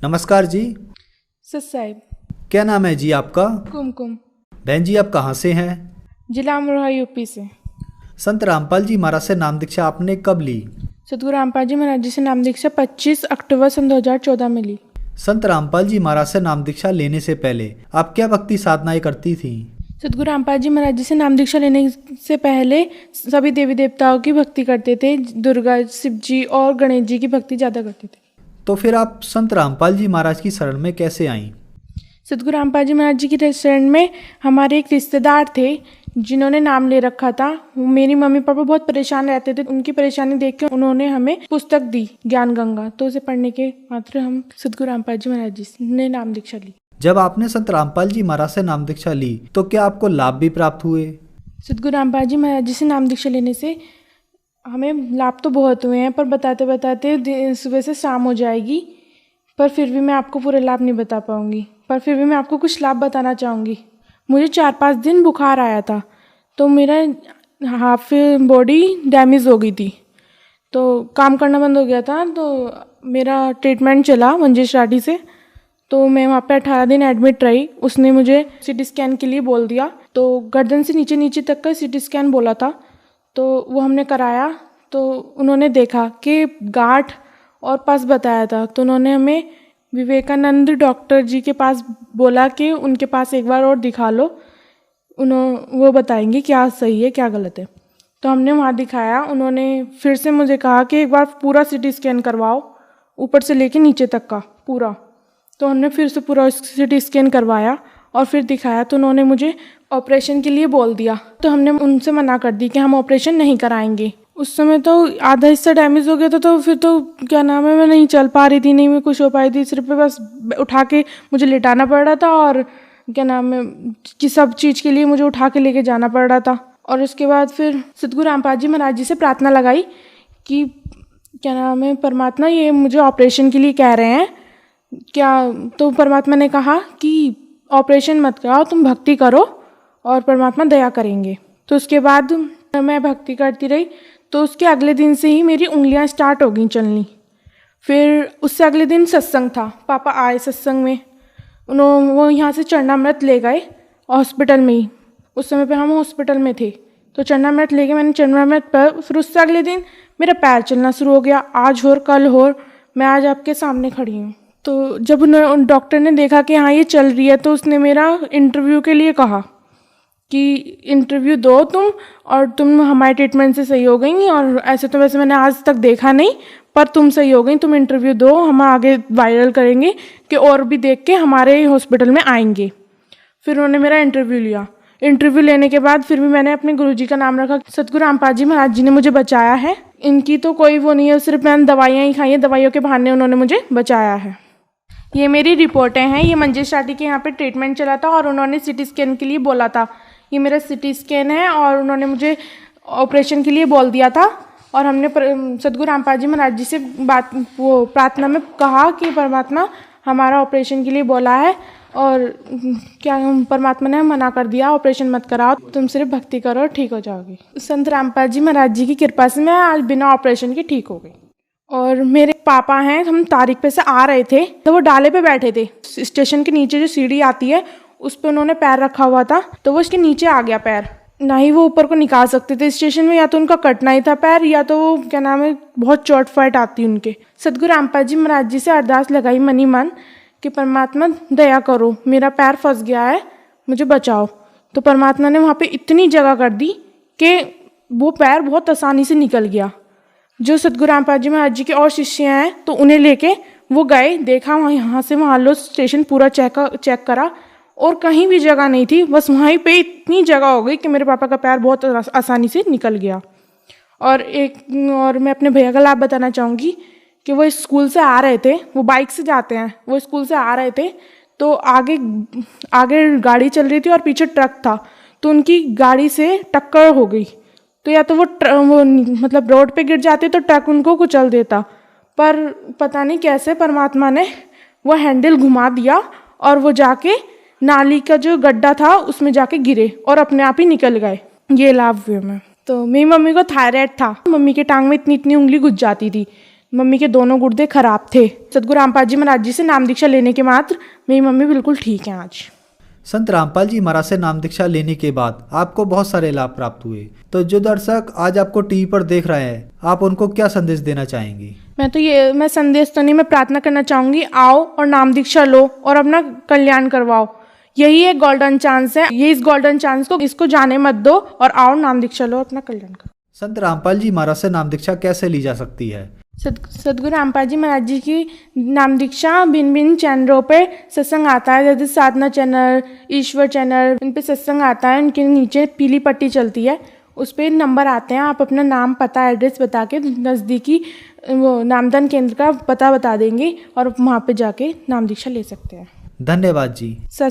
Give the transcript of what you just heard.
नमस्कार जी। सर साहिब। क्या नाम है जी आपका? कुमकुम। बहन जी आप कहाँ से हैं? जिला अमरोहा यूपी से। संत रामपाल जी महाराज से नाम दीक्षा आपने कब ली? सतगुरु रामपाल जी महाराज जी से नाम दीक्षा 25 अक्टूबर सन 2014 में ली। संत रामपाल जी महाराज से नाम दीक्षा लेने से पहले आप क्या भक्ति साधनाएं करती थी? सतगुरु रामपाल जी महाराज जी से नाम दीक्षा लेने से पहले सभी देवी देवताओं की भक्ति करते थे। दुर्गा, शिव जी और गणेश जी की भक्ति ज़्यादा करते थे। तो फिर आप संत रामपाल जी महाराज की शरण में कैसे आईं? सतगुरु रामपाल जी महाराज जी की शरण में हमारे एक रिश्तेदार थे जिन्होंने नाम ले रखा था। मेरी मम्मी पापा बहुत परेशान रहते थे। उनकी परेशानी देख के उन्होंने हमें पुस्तक दी ज्ञान गंगा, तो उसे पढ़ने के मात्र हम सतगुरु रामपाल जी महाराज जी ने नाम दीक्षा ली। जब आपने संत रामपाल जी महाराज से नाम दीक्षा ली तो क्या आपको लाभ भी प्राप्त हुए? सतगुरु रामपाल जी महाराज जी से नाम दीक्षा लेने से हमें लाभ तो बहुत हुए हैं, पर बताते बताते सुबह से शाम हो जाएगी, पर फिर भी मैं आपको पूरे लाभ नहीं बता पाऊँगी। पर फिर भी मैं आपको कुछ लाभ बताना चाहूँगी। मुझे 4-5 दिन बुखार आया था, तो मेरा हाफ बॉडी डैमेज हो गई थी, तो काम करना बंद हो गया था। तो मेरा ट्रीटमेंट चला मंजिश राठी से, तो मैं वहाँ पे 18 दिन एडमिट रही। उसने मुझे सीटी स्कैन के लिए बोल दिया, तो गर्दन से नीचे नीचे तक का सीटी स्कैन बोला था, तो वो हमने कराया। तो उन्होंने देखा कि गांठ और पस बताया था, तो उन्होंने हमें विवेकानंद डॉक्टर जी के पास बोला कि उनके पास एक बार और दिखा लो, वो बताएंगे क्या सही है क्या गलत है। तो हमने वहाँ दिखाया। उन्होंने फिर से मुझे कहा कि एक बार पूरा सीटी स्कैन करवाओ, ऊपर से लेके नीचे तक का पूरा। तो हमने फिर से पूरा सीटी स्कैन करवाया और फिर दिखाया, तो उन्होंने मुझे ऑपरेशन के लिए बोल दिया। तो हमने उनसे मना कर दी कि हम ऑपरेशन नहीं कराएंगे। उस समय तो आधा हिस्सा डैमेज हो गया था, तो फिर तो क्या नाम है, मैं नहीं चल पा रही थी, नहीं मैं कुछ हो पाई थी। सिर्फ बस उठा के मुझे लिटाना पड़ रहा था, और क्या नाम है कि सब चीज़ के लिए मुझे उठा के लेके जाना पड़ रहा था। और उसके बाद फिर सतगुरु रामपाल जी महाराज जी से प्रार्थना लगाई कि क्या नाम है, परमात्मा ये मुझे ऑपरेशन के लिए कह रहे हैं क्या। तो परमात्मा ने कहा कि ऑपरेशन मत कराओ, तुम भक्ति करो और परमात्मा दया करेंगे। तो उसके बाद मैं भक्ति करती रही। तो उसके अगले दिन से ही मेरी उंगलियां स्टार्ट हो गई चलनी। फिर उससे अगले दिन सत्संग था, पापा आए सत्संग में। वो यहाँ से चरणामृत ले गए हॉस्पिटल में ही। उस समय पे हम हॉस्पिटल में थे, तो चरणामृत ले गए। मैंने चरणामृत पर फिर उससे अगले दिन मेरा पैर चलना शुरू हो गया। आज हो कल हो, मैं आज आपके सामने खड़ी हूँ। तो जब डॉक्टर ने देखा कि हाँ ये चल रही है, तो उसने मेरा इंटरव्यू के लिए कहा कि इंटरव्यू दो तुम, और तुम हमारे ट्रीटमेंट से सही हो गई। और ऐसे तो वैसे मैंने आज तक देखा नहीं, पर तुम सही हो गई, तुम इंटरव्यू दो, हम आगे वायरल करेंगे कि और भी देख के हमारे हॉस्पिटल में आएंगे। फिर उन्होंने मेरा इंटरव्यू लिया। इंटरव्यू लेने के बाद फिर भी मैंने अपने गुरुजी का नाम रखा। सतगुरु रामपाल जी महाराज जी ने मुझे बचाया है। इनकी तो कोई वो नहीं है, सिर्फ मैंने दवाइयाँ ही खाई हैं, दवाइयों के बहाने उन्होंने मुझे बचाया है। ये मेरी रिपोर्टें हैं। ये मंजिश राठी के यहाँ पे ट्रीटमेंट चला था और उन्होंने सिटी स्कैन के लिए बोला था। ये मेरा सिटी स्कैन है और उन्होंने मुझे ऑपरेशन के लिए बोल दिया था। और हमने सतगुरु रामपाल जी महाराज जी से प्रार्थना में कहा कि परमात्मा हमारा ऑपरेशन के लिए बोला है, और क्या परमात्मा ने मना कर दिया, ऑपरेशन मत कराओ, तुम सिर्फ भक्ति करो, ठीक हो जाओगी। संत रामपाल जी महाराज जी की कृपा से मैं आज बिना ऑपरेशन के ठीक हो गई। और मेरे पापा हैं, हम तारीख पे से आ रहे थे, तो वो डाले पे बैठे थे। स्टेशन के नीचे जो सीढ़ी आती है उस पर उन्होंने पैर रखा हुआ था, तो वो उसके नीचे आ गया पैर। ना ही वो ऊपर को निकाल सकते थे स्टेशन में, या तो उनका कटना ही था पैर, या तो वो क्या नाम है बहुत चोट फाट आती उनके। सतगुरु रामपाल जी महाराज जी से अरदास लगाई मनी मन कि परमात्मा दया करो, मेरा पैर फंस गया है, मुझे बचाओ। तो परमात्मा ने वहाँ पे इतनी जगह कर दी कि वो पैर बहुत आसानी से निकल गया। जो सतगुरु रामपाल जी महाराज जी के और शिष्य हैं, तो उन्हें लेके वो गए, देखा वहाँ, यहाँ से वहाँ लो स्टेशन पूरा चेक करा, और कहीं भी जगह नहीं थी। बस वहीं पे इतनी जगह हो गई कि मेरे पापा का पैर बहुत आसानी से निकल गया। और मैं अपने भैया का लाभ बताना चाहूँगी कि वो स्कूल से आ रहे थे, वो बाइक से जाते हैं, वो स्कूल से आ रहे थे, तो आगे गाड़ी चल रही थी और पीछे ट्रक था, तो उनकी गाड़ी से टक्कर हो गई। तो या तो वो मतलब रोड पे गिर जाते तो ट्रक उनको कुचल देता, पर पता नहीं कैसे परमात्मा ने वो हैंडल घुमा दिया और वो जाके नाली का जो गड्ढा था उसमें जाके गिरे और अपने आप ही निकल गए। ये लाभ हुए मैं। तो मेरी मम्मी को थायराइड था, मम्मी के टांग में इतनी उंगली घुस जाती थी, मम्मी के दोनों गुर्दे खराब थे। सदगुरु रामपाल जी महाराज जी से नाम दीक्षा लेने के मात्र मेरी मम्मी बिल्कुल ठीक है आज। संत रामपाल जी महाराज से नाम दीक्षा लेने के बाद आपको बहुत सारे लाभ प्राप्त हुए। तो जो दर्शक आज आपको टीवी पर देख रहे हैं, आप उनको क्या संदेश देना चाहेंगी? मैं संदेश तो नहीं, मैं प्रार्थना करना चाहूँगी, आओ और नाम दीक्षा लो और अपना कल्याण करवाओ। यही एक गोल्डन चांस है, ये इस गोल्डन चांस को इसको जाने मत दो और आओ नाम दीक्षा लो, अपना कल्याण करो। संत रामपाल जी महाराज से नाम दीक्षा कैसे ली जा सकती है? सदगुरु रामपाल जी महाराज जी की नाम दीक्षा भिन्न भिन्न चैनलों पे सत्संग आता है, जैसे साधना चैनल, ईश्वर चैनल, इन पे सत्संग आता है। उनके नीचे पीली पट्टी चलती है, उस पर नंबर आते हैं। आप अपना नाम, पता, एड्रेस बता के नज़दीकी वो नामदान केंद्र का पता बता देंगे और वहाँ पे जाके नाम दीक्षा ले सकते हैं। धन्यवाद जी।